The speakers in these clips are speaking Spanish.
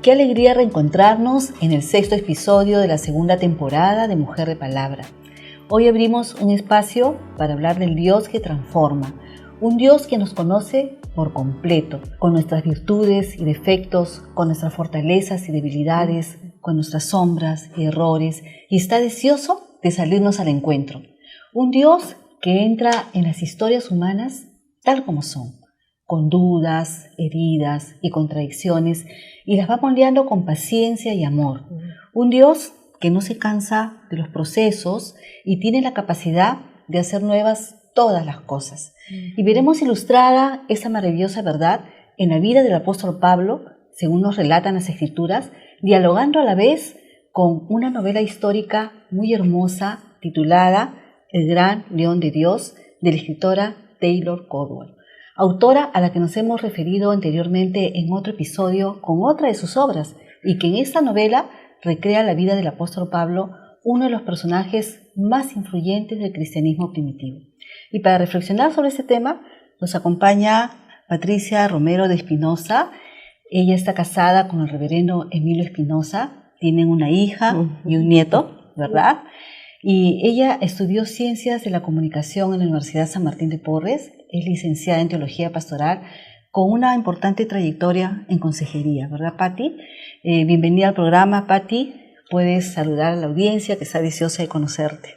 Qué alegría reencontrarnos en el 6º episodio de la segunda temporada de Mujer de Palabra. Hoy abrimos un espacio para hablar del Dios que transforma, un Dios que nos conoce por completo, con nuestras virtudes y defectos, con nuestras fortalezas y debilidades, con nuestras sombras y errores, y está deseoso de salirnos al encuentro. Un Dios que entra en las historias humanas tal como son, con dudas, heridas y contradicciones, y las va moldeando con paciencia y amor. Un Dios que no se cansa de los procesos y tiene la capacidad de hacer nuevas todas las cosas. Y veremos ilustrada esa maravillosa verdad en la vida del apóstol Pablo, según nos relatan las Escrituras, dialogando a la vez con una novela histórica muy hermosa titulada El Gran León de Dios, de la escritora Taylor Caldwell, autora a la que nos hemos referido anteriormente en otro episodio con otra de sus obras, y que en esta novela recrea la vida del apóstol Pablo, uno de los personajes más influyentes del cristianismo primitivo. Y para reflexionar sobre este tema nos acompaña Patricia Romero de Espinosa. Ella está casada con el reverendo Emilio Espinosa, tienen una hija y un nieto, ¿verdad? Y ella estudió Ciencias de la Comunicación en la Universidad San Martín de Porres, es licenciada en Teología Pastoral, con una importante trayectoria en consejería, ¿verdad, Pati? Bienvenida al programa, Pati. Puedes saludar a la audiencia que está deseosa de conocerte.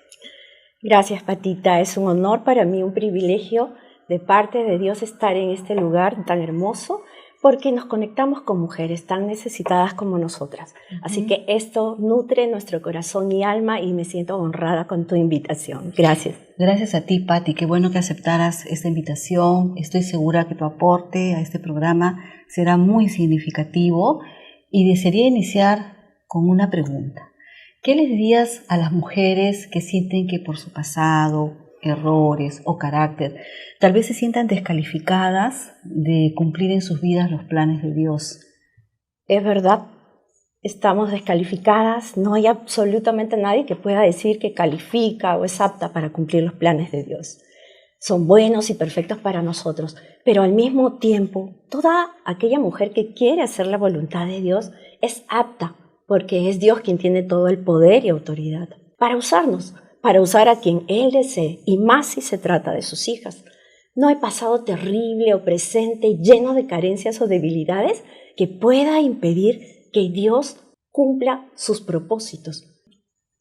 Gracias, Patita. Es un honor para mí, un privilegio de parte de Dios estar en este lugar tan hermoso, porque nos conectamos con mujeres tan necesitadas como nosotras. Así que esto nutre nuestro corazón y alma, y me siento honrada con tu invitación. Gracias. Gracias a ti, Pati. Qué bueno que aceptaras esta invitación. Estoy segura que tu aporte a este programa será muy significativo, y desearía iniciar con una pregunta. ¿Qué les dirías a las mujeres que sienten que por su pasado, errores o carácter, tal vez se sientan descalificadas de cumplir en sus vidas los planes de Dios? Es verdad, estamos descalificadas, no hay absolutamente nadie que pueda decir que califica o es apta para cumplir los planes de Dios. Son buenos y perfectos para nosotros, pero al mismo tiempo, toda aquella mujer que quiere hacer la voluntad de Dios es apta, porque es Dios quien tiene todo el poder y autoridad para usarnos, para usar a quien Él desee, y más si se trata de sus hijas. No hay pasado terrible o presente lleno de carencias o debilidades que pueda impedir que Dios cumpla sus propósitos.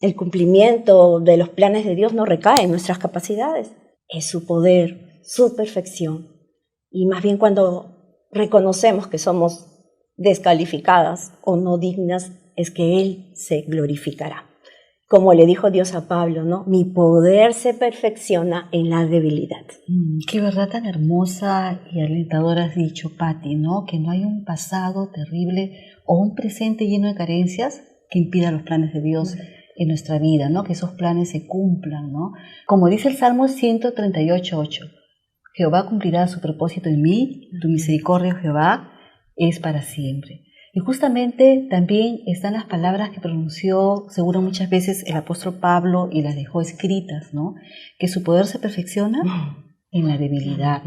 El cumplimiento de los planes de Dios no recae en nuestras capacidades, es su poder, su perfección. Y más bien cuando reconocemos que somos descalificadas o no dignas, es que Él se glorificará. Como le dijo Dios a Pablo, ¿no? Mi poder se perfecciona en la debilidad. Qué verdad tan hermosa y alentadora has dicho, Pati, ¿no? Que no hay un pasado terrible o un presente lleno de carencias que impida los planes de Dios en nuestra vida, ¿no? Que esos planes se cumplan, ¿no? Como dice el Salmo 138:8, Jehová cumplirá su propósito en mí, tu misericordia, Jehová, es para siempre. Y justamente también están las palabras que pronunció seguro muchas veces el apóstol Pablo y las dejó escritas, ¿no? Que su poder se perfecciona en la debilidad.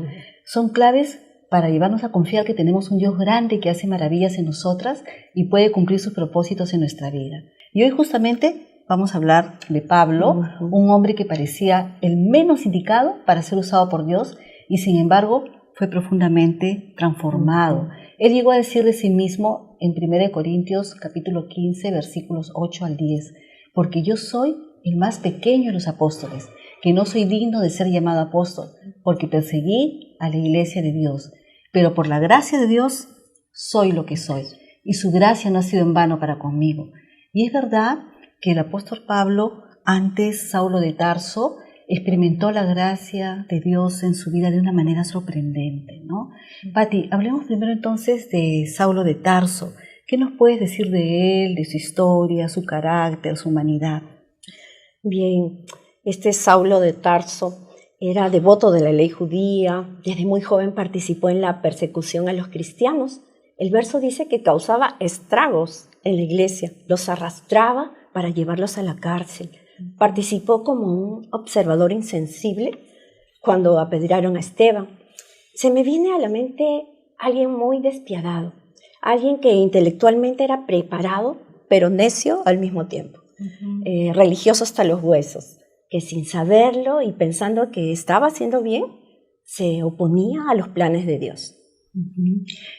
Son claves para llevarnos a confiar que tenemos un Dios grande que hace maravillas en nosotras y puede cumplir sus propósitos en nuestra vida. Y hoy justamente vamos a hablar de Pablo, un hombre que parecía el menos indicado para ser usado por Dios, y sin embargo fue profundamente transformado. Él llegó a decir de sí mismo en 1 Corintios capítulo 15, versículos 8 al 10, porque yo soy el más pequeño de los apóstoles, que no soy digno de ser llamado apóstol, porque perseguí a la iglesia de Dios, pero por la gracia de Dios soy lo que soy, y su gracia no ha sido en vano para conmigo. Y es verdad que el apóstol Pablo, antes Saulo de Tarso, experimentó la gracia de Dios en su vida de una manera sorprendente, ¿no? Pati, hablemos primero entonces de Saulo de Tarso. ¿Qué nos puedes decir de él, de su historia, su carácter, su humanidad? Bien, este Saulo de Tarso era devoto de la ley judía, desde muy joven participó en la persecución a los cristianos. El verso dice que causaba estragos en la iglesia, los arrastraba para llevarlos a la cárcel. Participó como un observador insensible cuando apedrearon a Esteban. Se me viene a la mente alguien muy despiadado, Alguien que intelectualmente era preparado, pero necio al mismo tiempo. Religioso hasta los huesos, que sin saberlo y pensando que estaba haciendo bien, se oponía a los planes de Dios.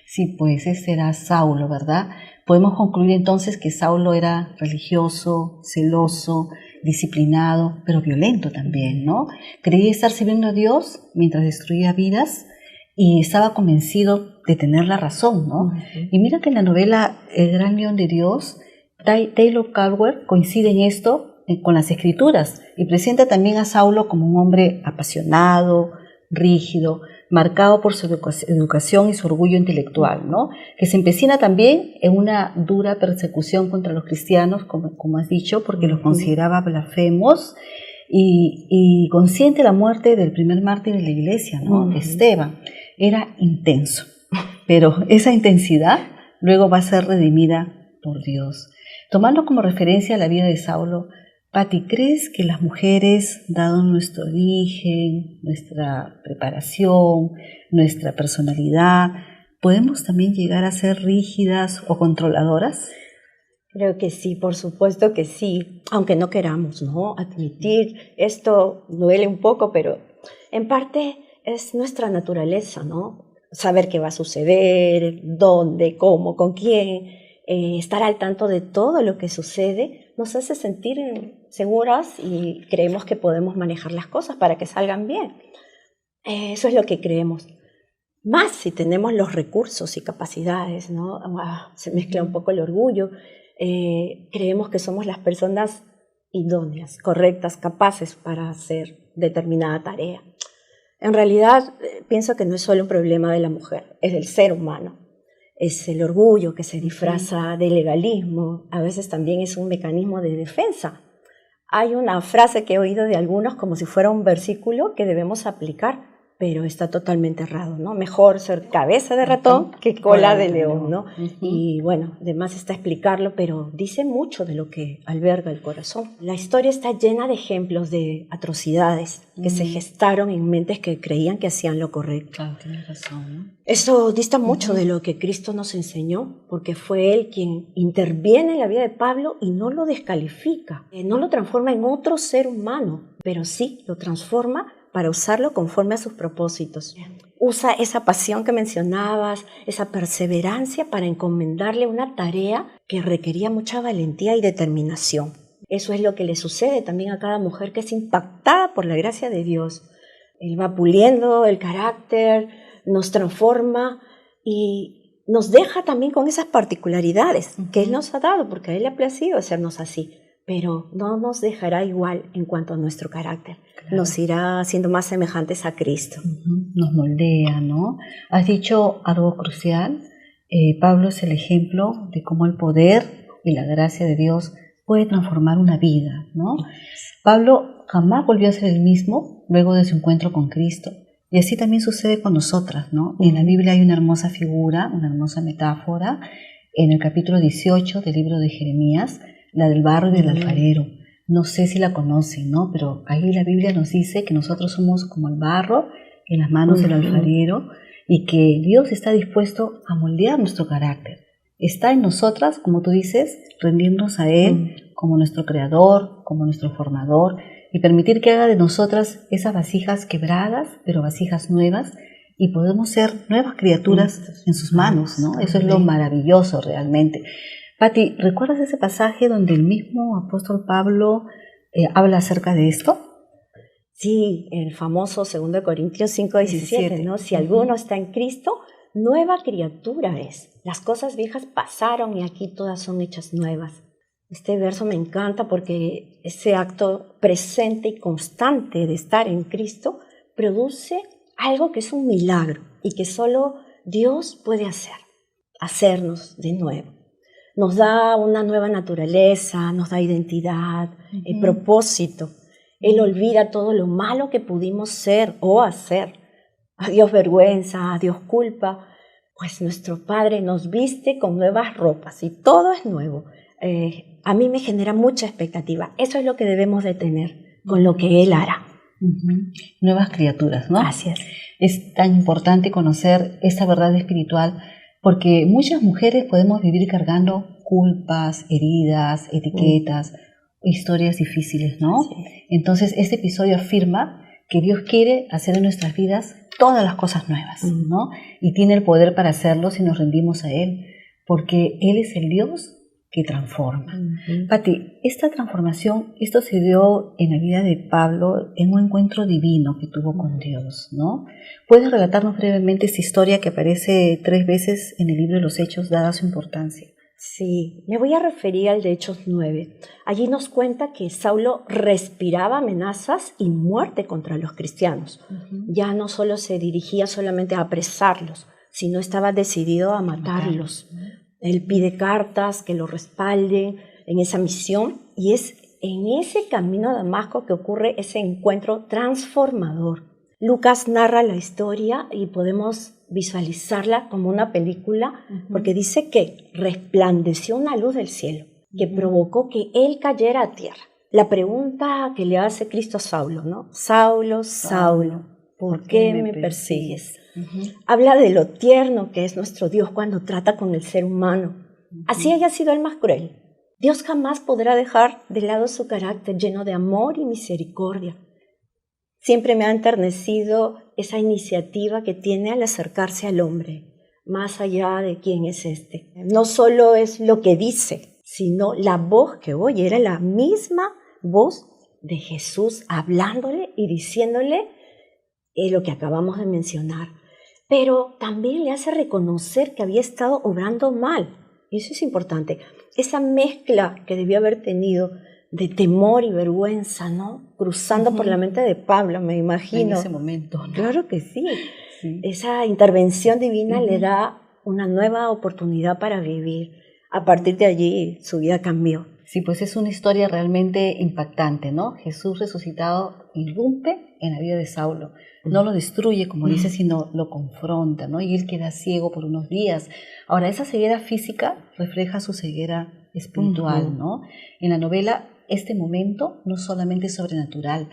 Sí, pues ese era Saulo, ¿verdad? Podemos concluir entonces que Saulo era religioso, celoso, disciplinado, pero violento también, ¿no? Creía estar sirviendo a Dios mientras destruía vidas y estaba convencido de tener la razón, ¿no? Y mira que en la novela El Gran León de Dios, Taylor Calvert coincide en esto con las Escrituras y presenta también a Saulo como un hombre apasionado, rígido, marcado por su educación y su orgullo intelectual, ¿no? Que se empecina también en una dura persecución contra los cristianos, como has dicho, porque los consideraba blasfemos y consciente de la muerte del primer mártir de la iglesia, ¿no? Esteban. Era intenso, pero esa intensidad luego va a ser redimida por Dios. Tomando como referencia la vida de Saulo, Patti, ¿crees que las mujeres, dado nuestro origen, nuestra preparación, nuestra personalidad, podemos también llegar a ser rígidas o controladoras? Creo que sí, por supuesto que sí, aunque no queramos, ¿no? Admitir esto duele un poco, pero en parte es nuestra naturaleza, ¿no? Saber qué va a suceder, dónde, cómo, con quién, estar al tanto de todo lo que sucede nos hace sentir seguras y creemos que podemos manejar las cosas para que salgan bien. Eso es lo que creemos. Más si tenemos los recursos y capacidades, ¿no? Se mezcla un poco el orgullo. Creemos que somos las personas idóneas, correctas, capaces para hacer determinada tarea. En realidad, pienso que no es solo un problema de la mujer, es del ser humano. Es el orgullo que se disfraza de legalismo, a veces también es un mecanismo de defensa. Hay una frase que he oído de algunos como si fuera un versículo que debemos aplicar, pero está totalmente errado, ¿no? Mejor ser cabeza de ratón que cola de león, ¿no? Y bueno, además está explicarlo, pero dice mucho de lo que alberga el corazón. La historia está llena de ejemplos de atrocidades que se gestaron en mentes que creían que hacían lo correcto. Claro, tienes razón, ¿no? Eso dista mucho de lo que Cristo nos enseñó, porque fue Él quien interviene en la vida de Pablo y no lo descalifica, no lo transforma en otro ser humano, pero sí lo transforma para usarlo conforme a sus propósitos. Usa esa pasión que mencionabas, esa perseverancia para encomendarle una tarea que requería mucha valentía y determinación. Eso es lo que le sucede también a cada mujer que es impactada por la gracia de Dios. Él va puliendo el carácter, nos transforma y nos deja también con esas particularidades que Él nos ha dado, porque a Él le ha placido hacernos así. Pero no nos dejará igual en cuanto a nuestro carácter. Claro. Nos irá haciendo más semejantes a Cristo. Nos moldea, ¿no? Has dicho algo crucial. Pablo es el ejemplo de cómo el poder y la gracia de Dios puede transformar una vida, ¿no? Pablo jamás volvió a ser el mismo luego de su encuentro con Cristo. Y así también sucede con nosotras, ¿no? En la Biblia hay una hermosa figura, una hermosa metáfora, en el capítulo 18 del libro de Jeremías, la del barro y del alfarero. No sé si la conocen, ¿no? Pero ahí la Biblia nos dice que nosotros somos como el barro en las manos del alfarero y que Dios está dispuesto a moldear nuestro carácter. Está en nosotras, como tú dices, rendirnos a Él como nuestro creador, como nuestro formador y permitir que haga de nosotras esas vasijas quebradas, pero vasijas nuevas, y podemos ser nuevas criaturas en sus manos, ¿no? Eso es lo maravilloso realmente. Patti, ¿recuerdas ese pasaje donde el mismo apóstol Pablo habla acerca de esto? Sí, el famoso 2 Corintios 5:17, ¿no? Si alguno está en Cristo, nueva criatura es. Las cosas viejas pasaron y aquí todas son hechas nuevas. Este verso me encanta porque ese acto presente y constante de estar en Cristo produce algo que es un milagro y que solo Dios puede hacer, hacernos de nuevo. Nos da una nueva naturaleza, nos da identidad, propósito. Él olvida todo lo malo que pudimos ser o hacer. A Dios vergüenza, a Dios culpa. Pues nuestro Padre nos viste con nuevas ropas y todo es nuevo. A mí me genera mucha expectativa. Eso es lo que debemos de tener con lo que Él hará. Nuevas criaturas, ¿no? Así es. Es tan importante conocer esa verdad espiritual Porque muchas mujeres podemos vivir cargando culpas, heridas, etiquetas, historias difíciles, ¿no? Sí. Entonces, este episodio afirma que Dios quiere hacer en nuestras vidas todas las cosas nuevas, ¿no? Y tiene el poder para hacerlo si nos rendimos a Él, porque Él es el Dios que transforma. Pati, esta transformación, esto se dio en la vida de Pablo en un encuentro divino que tuvo con Dios, ¿no? ¿Puedes relatarnos brevemente esta historia que aparece 3 veces en el libro de los Hechos, dada su importancia? Sí, me voy a referir al de Hechos 9. Allí nos cuenta que Saulo respiraba amenazas y muerte contra los cristianos. Ya no solo se dirigía solamente a apresarlos, sino estaba decidido a matarlos. Él pide cartas que lo respalden en esa misión y es en ese camino a Damasco que ocurre ese encuentro transformador. Lucas narra la historia y podemos visualizarla como una película porque dice que resplandeció una luz del cielo que provocó que él cayera a tierra. La pregunta que le hace Cristo a Saulo, ¿no? Saulo, Saulo, ¿por qué me persigues? Habla de lo tierno que es nuestro Dios cuando trata con el ser humano. Así haya sido el más cruel. Dios jamás podrá dejar de lado su carácter lleno de amor y misericordia. Siempre me ha enternecido esa iniciativa que tiene al acercarse al hombre, más allá de quién es este. No solo es lo que dice, sino la voz que oye. Era la misma voz de Jesús hablándole y diciéndole lo que acabamos de mencionar. Pero también le hace reconocer que había estado obrando mal. Y eso es importante. Esa mezcla que debió haber tenido de temor y vergüenza, ¿no? Cruzando por la mente de Pablo, me imagino. En ese momento, ¿no? Claro que sí. Esa intervención divina le da una nueva oportunidad para vivir. A partir de allí, su vida cambió. Sí, pues es una historia realmente impactante, ¿no? Jesús resucitado irrumpe en la vida de Saulo. No lo destruye, como dice, sino lo confronta, ¿no? Y él queda ciego por unos días. Ahora, esa ceguera física refleja su ceguera espiritual, ¿no? En la novela, este momento no solamente es sobrenatural,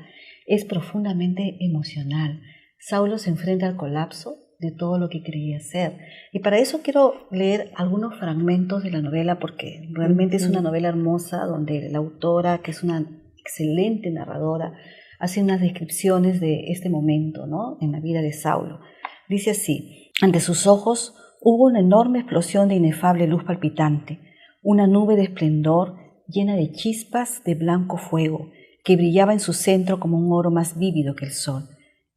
es profundamente emocional. Saulo se enfrenta al colapso de todo lo que creía ser. Y para eso quiero leer algunos fragmentos de la novela, porque realmente es una novela hermosa, donde la autora, que es una excelente narradora, hace unas descripciones de este momento, ¿no? En la vida de Saulo. Dice así: ante sus ojos hubo una enorme explosión de inefable luz palpitante, una nube de esplendor llena de chispas de blanco fuego, que brillaba en su centro como un oro más vívido que el sol.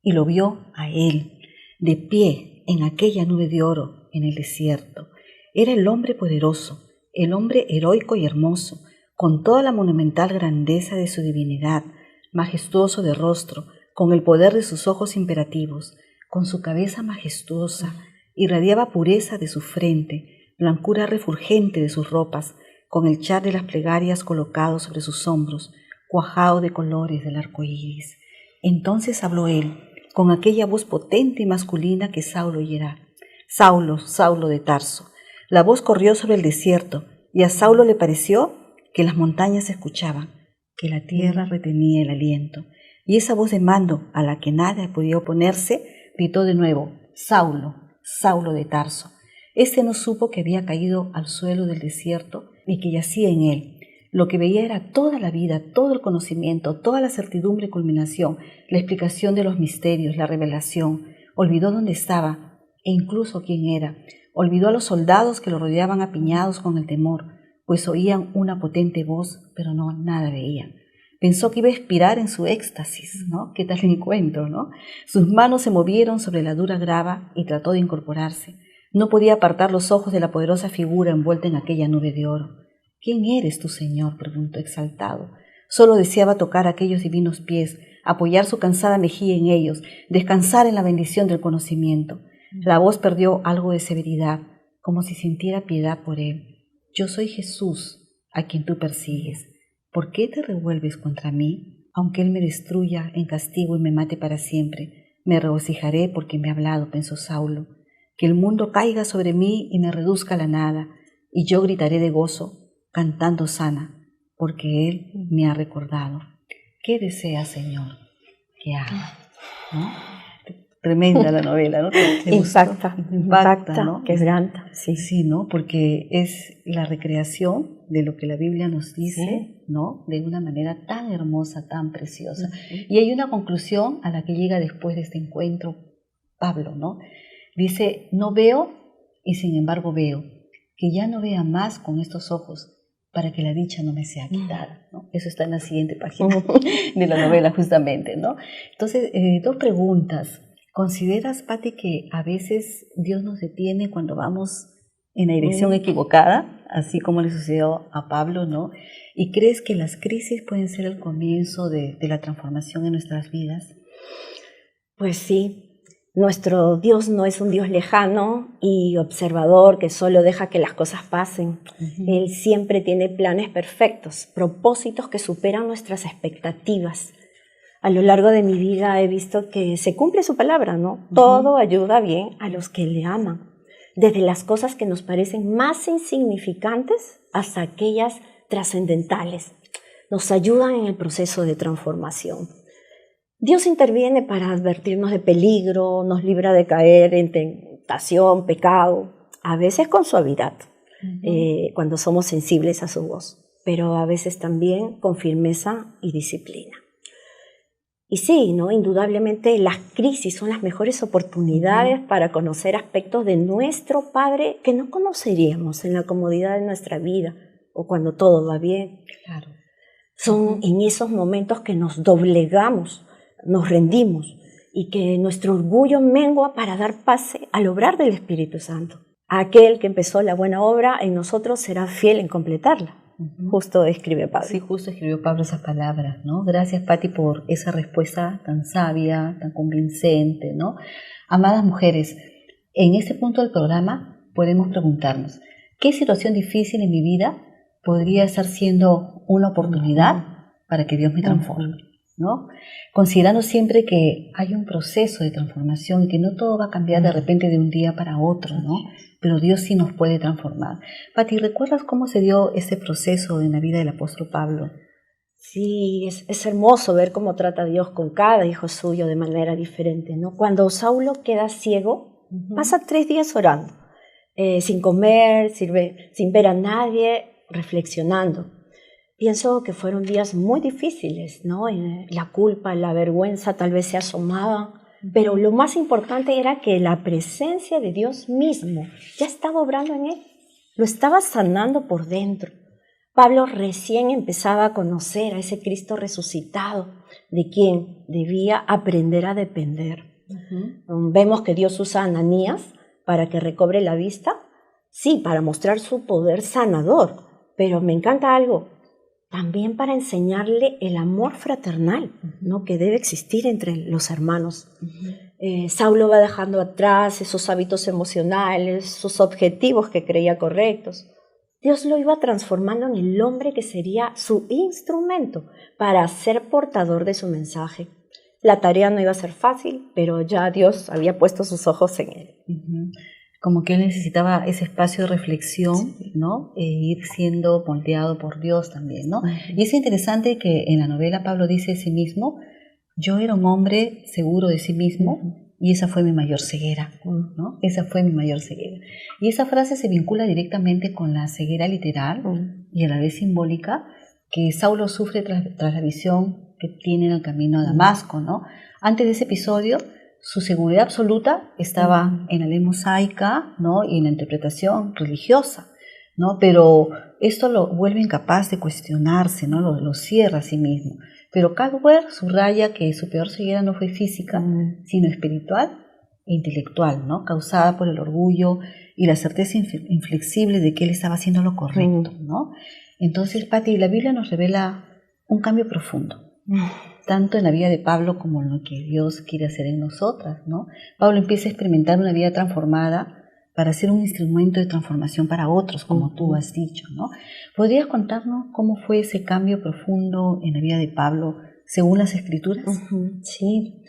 Y lo vio a él, de pie en aquella nube de oro en el desierto. Era el hombre poderoso, el hombre heroico y hermoso, con toda la monumental grandeza de su divinidad, majestuoso de rostro, con el poder de sus ojos imperativos, con su cabeza majestuosa, irradiaba pureza de su frente, blancura refulgente de sus ropas, con el char de las plegarias colocado sobre sus hombros, cuajado de colores del arco iris. Entonces habló él, con aquella voz potente y masculina que Saulo oyera: Saulo, Saulo de Tarso. La voz corrió sobre el desierto, y a Saulo le pareció que las montañas se escuchaban, que la tierra retenía el aliento. Y esa voz de mando, a la que nada podía oponerse, gritó de nuevo: Saulo, Saulo de Tarso. Este no supo que había caído al suelo del desierto y que yacía en él. Lo que veía era toda la vida, todo el conocimiento, toda la certidumbre y culminación, la explicación de los misterios, la revelación. Olvidó dónde estaba e incluso quién era. Olvidó a los soldados que lo rodeaban apiñados con el temor, pues oían una potente voz, pero no, nada veían. Pensó que iba a expirar en su éxtasis, ¿no? ¿Qué tal el encuentro, no? Sus manos se movieron sobre la dura grava y trató de incorporarse. No podía apartar los ojos de la poderosa figura envuelta en aquella nube de oro. ¿Quién eres tú, Señor?, preguntó exaltado. Solo deseaba tocar aquellos divinos pies, apoyar su cansada mejilla en ellos, descansar en la bendición del conocimiento. La voz perdió algo de severidad, como si sintiera piedad por él. Yo soy Jesús, a quien tú persigues. ¿Por qué te revuelves contra mí? Aunque él me destruya en castigo y me mate para siempre, me regocijaré porque me ha hablado, pensó Saulo. Que el mundo caiga sobre mí y me reduzca a la nada, y yo gritaré de gozo, cantando sana, porque él me ha recordado. ¿Qué desea, Señor, que haga? ¿No? Tremenda la novela, ¿no? ¿Te gustó? Impacta, ¿no? quebranta. Sí. Sí, ¿no? Porque es la recreación de lo que la Biblia nos dice, ¿no? De una manera tan hermosa, tan preciosa. Y hay una conclusión a la que llega después de este encuentro Pablo, ¿no? Dice, no veo y sin embargo veo, que ya no vea más con estos ojos, para que la dicha no me sea quitada, ¿no? Eso está en la siguiente página de la novela justamente, ¿no? Entonces, dos preguntas. ¿Consideras, Pati, que a veces Dios nos detiene cuando vamos en la dirección equivocada, así como le sucedió a Pablo, ¿no? ¿Y crees que las crisis pueden ser el comienzo de la transformación en nuestras vidas? Pues sí. Nuestro Dios no es un Dios lejano y observador que solo deja que las cosas pasen. Él siempre tiene planes perfectos, propósitos que superan nuestras expectativas. A lo largo de mi vida he visto que se cumple su palabra, ¿no? Todo ayuda bien a los que le aman. Desde las cosas que nos parecen más insignificantes hasta aquellas trascendentales. Nos ayudan en el proceso de transformación. Dios interviene para advertirnos de peligro, nos libra de caer en tentación, pecado, a veces con suavidad, cuando somos sensibles a su voz, pero a veces también con firmeza y disciplina. Y sí, ¿no? Indudablemente las crisis son las mejores oportunidades para conocer aspectos de nuestro Padre que no conoceríamos en la comodidad de nuestra vida o cuando todo va bien. Claro. Son en esos momentos que nos doblegamos, nos rendimos y que nuestro orgullo mengua para dar pase al obrar del Espíritu Santo. Aquel que empezó la buena obra en nosotros será fiel en completarla. Justo escribe Pablo. Sí, justo escribió Pablo esas palabras, ¿no? Gracias, Pati, por esa respuesta tan sabia, tan convincente, ¿no? Amadas mujeres, en este punto del programa podemos preguntarnos, ¿qué situación difícil en mi vida podría estar siendo una oportunidad para que Dios me transforme? ¿No? Considerando siempre que hay un proceso de transformación y que no todo va a cambiar de repente de un día para otro, ¿no? Pero Dios sí nos puede transformar. Pati, ¿recuerdas cómo se dio ese proceso en la vida del apóstol Pablo? Sí, es hermoso ver cómo trata Dios con cada hijo suyo de manera diferente, ¿no? Cuando Saulo queda ciego, pasa 3 días orando, sin comer, sin ver a nadie, reflexionando. Pienso que fueron días muy difíciles, ¿no? La culpa, la vergüenza tal vez se asomaban, pero lo más importante era que la presencia de Dios mismo ya estaba obrando en él, lo estaba sanando por dentro. Pablo recién empezaba a conocer a ese Cristo resucitado, de quien debía aprender a depender. Vemos que Dios usa a Ananías para que recobre la vista, sí, para mostrar su poder sanador, pero me encanta algo. También para enseñarle el amor fraternal, ¿no? Que debe existir entre los hermanos. Saulo va dejando atrás esos hábitos emocionales, sus objetivos que creía correctos. Dios lo iba transformando en el hombre que sería su instrumento para ser portador de su mensaje. La tarea no iba a ser fácil, pero ya Dios había puesto sus ojos en él. Como que él necesitaba ese espacio de reflexión, ¿no? Ir siendo moldeado por Dios también, ¿no? Y es interesante que en la novela Pablo dice de sí mismo, yo era un hombre seguro de sí mismo y esa fue mi mayor ceguera, ¿no? Esa fue mi mayor ceguera. Y esa frase se vincula directamente con la ceguera literal y a la vez simbólica que Saulo sufre tras la visión que tiene en el camino a Damasco, ¿no? Antes de ese episodio, su seguridad absoluta estaba en la ley mosaica, ¿no? Y en la interpretación religiosa, ¿no? Pero esto lo vuelve incapaz de cuestionarse, ¿no? Lo cierra a sí mismo. Pero Caldwell subraya que su peor ceguera no fue física, sino espiritual e intelectual, ¿no? Causada por el orgullo y la certeza inflexible de que él estaba haciendo lo correcto, ¿no? Entonces, Pati, la Biblia nos revela un cambio profundo. Tanto en la vida de Pablo como en lo que Dios quiere hacer en nosotras, ¿no? Pablo empieza a experimentar una vida transformada para ser un instrumento de transformación para otros, como tú has dicho, ¿no? ¿Podrías contarnos cómo fue ese cambio profundo en la vida de Pablo según las Escrituras? Sí.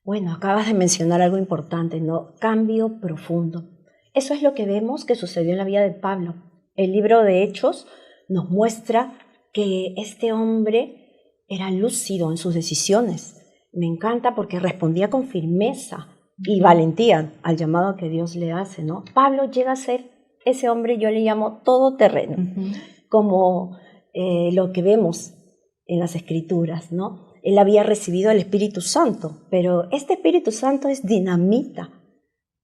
Bueno, acabas de mencionar algo importante, ¿no? Cambio profundo. Eso es lo que vemos que sucedió en la vida de Pablo. El libro de Hechos nos muestra que este hombre era lúcido en sus decisiones. Me encanta porque respondía con firmeza, y valentía al llamado que Dios le hace, ¿no? Pablo llega a ser ese hombre, yo le llamo todoterreno, como lo que vemos en las Escrituras, ¿no? Él había recibido el Espíritu Santo, pero este Espíritu Santo es dinamita.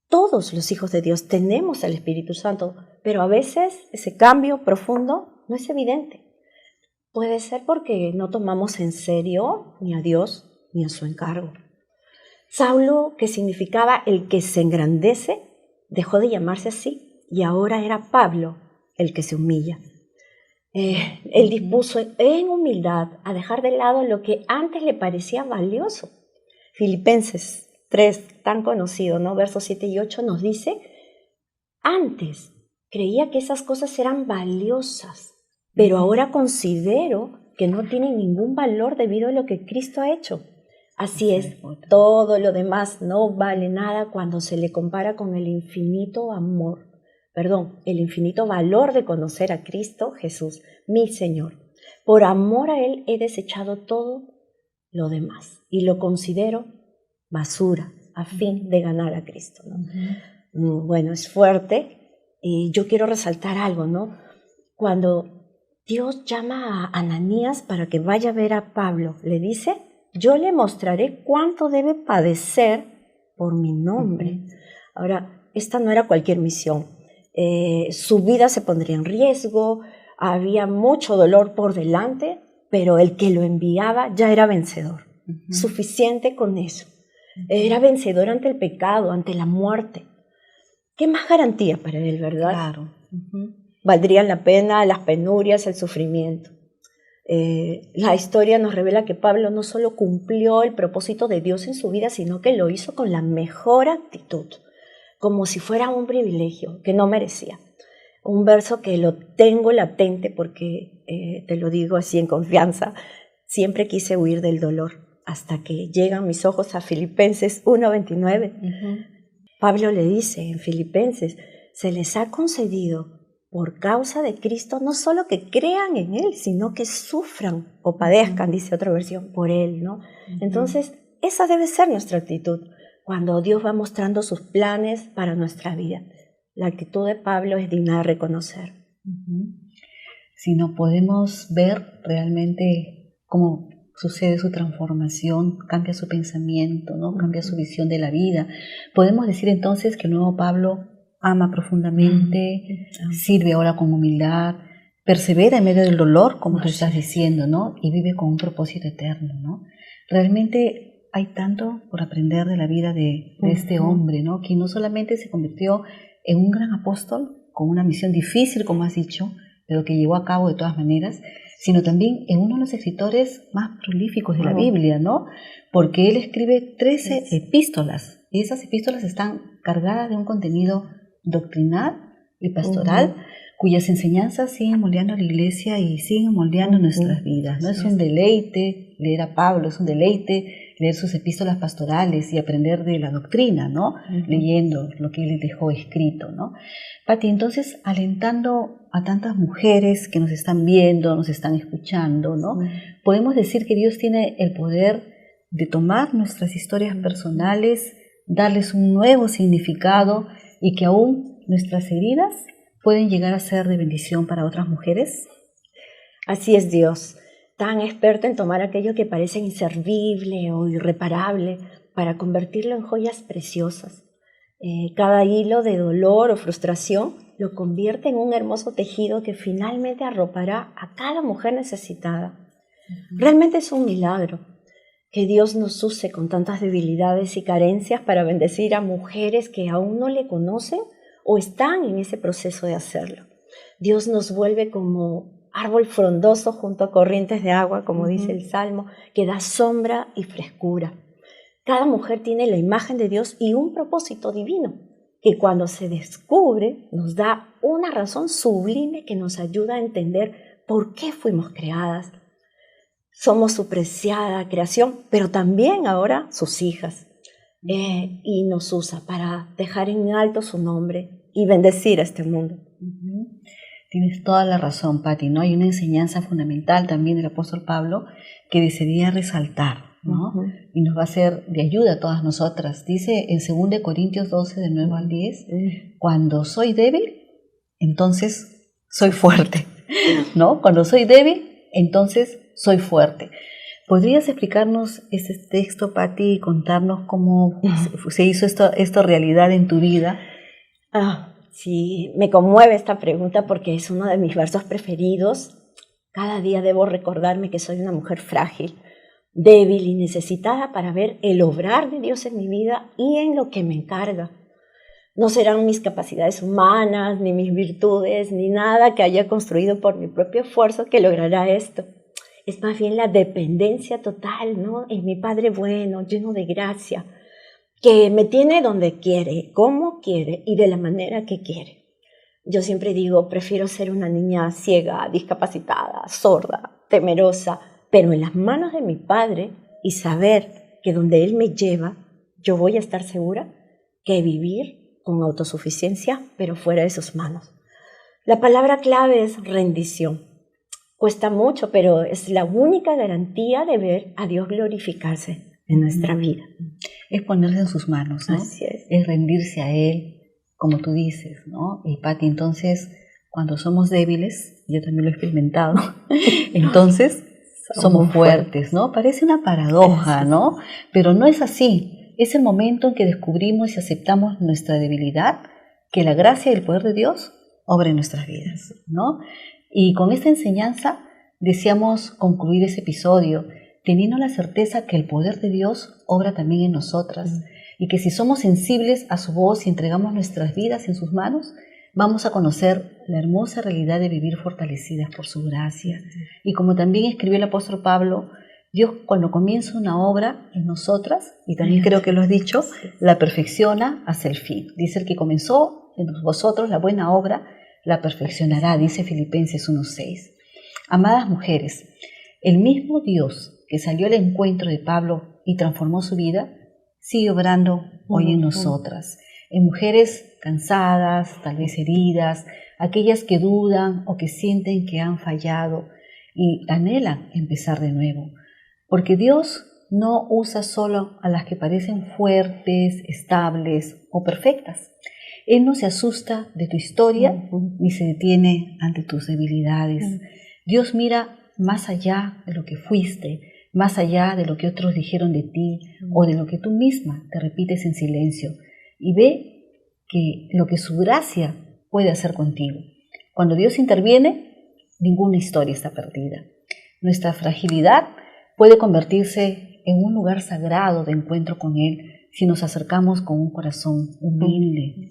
Todos los hijos de Dios tenemos el Espíritu Santo, pero a veces ese cambio profundo no es evidente. Puede ser porque no tomamos en serio ni a Dios ni a su encargo. Saulo, que significaba el que se engrandece, dejó de llamarse así y ahora era Pablo el que se humilla. Él dispuso en humildad a dejar de lado lo que antes le parecía valioso. Filipenses 3, tan conocido, ¿no? Versos 7 y 8 nos dice: antes creía que esas cosas eran valiosas, pero ahora considero que no tienen ningún valor debido a lo que Cristo ha hecho. Así es, todo lo demás no vale nada cuando se le compara con el infinito el infinito valor de conocer a Cristo Jesús, mi Señor. Por amor a Él he desechado todo lo demás y lo considero basura a fin de ganar a Cristo, ¿no? Bueno, es fuerte y yo quiero resaltar algo, ¿no? Cuando Dios llama a Ananías para que vaya a ver a Pablo, le dice: yo le mostraré cuánto debe padecer por mi nombre. Ahora, esta no era cualquier misión. Su vida se pondría en riesgo, había mucho dolor por delante, pero el que lo enviaba ya era vencedor. Suficiente con eso. Era vencedor ante el pecado, ante la muerte. ¿Qué más garantía para él, verdad? Claro. Valdrían la pena las penurias, el sufrimiento. La historia nos revela que Pablo no solo cumplió el propósito de Dios en su vida, sino que lo hizo con la mejor actitud, como si fuera un privilegio que no merecía. Un verso que lo tengo latente porque, te lo digo así en confianza, siempre quise huir del dolor, hasta que llegan mis ojos a Filipenses 1:29. Pablo le dice en Filipenses: se les ha concedido por causa de Cristo no solo que crean en Él, sino que sufran o padezcan, dice otra versión, por Él, ¿no? Entonces, esa debe ser nuestra actitud cuando Dios va mostrando sus planes para nuestra vida. La actitud de Pablo es digna de reconocer. Si no podemos ver realmente cómo sucede su transformación, cambia su pensamiento, ¿no? Cambia su visión de la vida. Podemos decir entonces que el nuevo Pablo ama profundamente, sirve ahora con humildad, persevera en medio del dolor, como tú estás diciendo, ¿no? Y vive con un propósito eterno, ¿no? Realmente hay tanto por aprender de la vida de este hombre, ¿no? Que no solamente se convirtió en un gran apóstol, con una misión difícil, como has dicho, pero que llevó a cabo de todas maneras, sino también en uno de los escritores más prolíficos de la Biblia, ¿no? Porque él escribe 13 epístolas, y esas epístolas están cargadas de un contenido doctrinal y pastoral, cuyas enseñanzas siguen moldeando a la iglesia y siguen moldeando nuestras vidas. No es un deleite leer a Pablo, es un deleite leer sus epístolas pastorales y aprender de la doctrina, ¿no? Leyendo lo que él dejó escrito, ¿no? Pati, entonces, alentando a tantas mujeres que nos están viendo, nos están escuchando, ¿no? Podemos decir que Dios tiene el poder de tomar nuestras historias personales, darles un nuevo significado y que aún nuestras heridas pueden llegar a ser de bendición para otras mujeres. Así es Dios, tan experto en tomar aquello que parece inservible o irreparable para convertirlo en joyas preciosas. Cada hilo de dolor o frustración lo convierte en un hermoso tejido que finalmente arropará a cada mujer necesitada. Realmente es un milagro que Dios nos use con tantas debilidades y carencias para bendecir a mujeres que aún no le conocen o están en ese proceso de hacerlo. Dios nos vuelve como árbol frondoso junto a corrientes de agua, como dice el Salmo, que da sombra y frescura. Cada mujer tiene la imagen de Dios y un propósito divino, que cuando se descubre nos da una razón sublime que nos ayuda a entender por qué fuimos creadas. Somos su preciada creación, pero también ahora sus hijas. Y nos usa para dejar en alto su nombre y bendecir a este mundo. Tienes toda la razón, Pati, ¿no? Hay una enseñanza fundamental también del apóstol Pablo que decidía resaltar, ¿no? Y nos va a ser de ayuda a todas nosotras. Dice en 2 Corintios 12, del 9 al 10, cuando soy débil, entonces soy fuerte, ¿no? Cuando soy débil, entonces soy fuerte. ¿Podrías explicarnos este texto, Patti, y contarnos cómo se hizo esto realidad en tu vida? Sí, me conmueve esta pregunta porque es uno de mis versos preferidos. Cada día debo recordarme que soy una mujer frágil, débil y necesitada para ver el obrar de Dios en mi vida y en lo que me encarga. No serán mis capacidades humanas, ni mis virtudes, ni nada que haya construido por mi propio esfuerzo que logrará esto. Es más bien la dependencia total, ¿no? En mi Padre bueno, lleno de gracia, que me tiene donde quiere, como quiere y de la manera que quiere. Yo siempre digo, prefiero ser una niña ciega, discapacitada, sorda, temerosa, pero en las manos de mi Padre y saber que donde Él me lleva, yo voy a estar segura que vivir con autosuficiencia, pero fuera de sus manos. La palabra clave es rendición. Cuesta mucho, pero es la única garantía de ver a Dios glorificarse en nuestra vida. Es ponerse en sus manos, ¿no? Así es. Es rendirse a Él, como tú dices, ¿no? Y Patti, entonces, cuando somos débiles, yo también lo he experimentado, entonces somos fuertes, ¿no? Parece una paradoja, ¿no? Pero no es así. Es el momento en que descubrimos y aceptamos nuestra debilidad, que la gracia y el poder de Dios obra en nuestras vidas, ¿no? Y con esta enseñanza deseamos concluir ese episodio teniendo la certeza que el poder de Dios obra también en nosotras y que si somos sensibles a su voz y entregamos nuestras vidas en sus manos, vamos a conocer la hermosa realidad de vivir fortalecidas por su gracia. Y como también escribió el apóstol Pablo, Dios cuando comienza una obra en nosotras, y también creo que lo has dicho, la perfecciona hasta el fin. Dice el que comenzó en vosotros la buena obra, la perfeccionará, dice Filipenses 1:6. Amadas mujeres, el mismo Dios que salió al encuentro de Pablo y transformó su vida, sigue obrando hoy en nosotras, en mujeres cansadas, tal vez heridas, aquellas que dudan o que sienten que han fallado y anhelan empezar de nuevo. Porque Dios no usa solo a las que parecen fuertes, estables o perfectas. Él no se asusta de tu historia ni se detiene ante tus debilidades. Dios mira más allá de lo que fuiste, más allá de lo que otros dijeron de ti o de lo que tú misma te repites en silencio y ve que lo que su gracia puede hacer contigo. Cuando Dios interviene, ninguna historia está perdida. Nuestra fragilidad puede convertirse en un lugar sagrado de encuentro con Él si nos acercamos con un corazón humilde.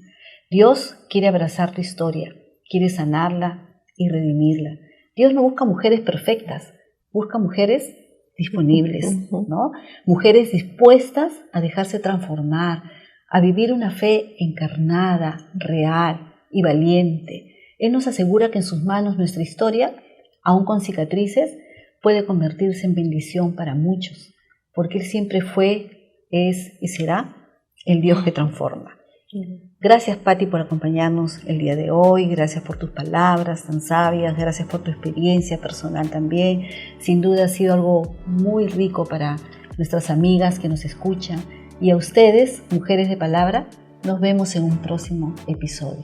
Dios quiere abrazar tu historia, quiere sanarla y redimirla. Dios no busca mujeres perfectas, busca mujeres disponibles, ¿no? Mujeres dispuestas a dejarse transformar, a vivir una fe encarnada, real y valiente. Él nos asegura que en sus manos nuestra historia, aún con cicatrices, puede convertirse en bendición para muchos, porque Él siempre fue, es y será el Dios que transforma. Gracias, Patti, por acompañarnos el día de hoy. Gracias por tus palabras tan sabias. Gracias por tu experiencia personal también. Sin duda ha sido algo muy rico para nuestras amigas que nos escuchan. Y a ustedes, mujeres de palabra, nos vemos en un próximo episodio.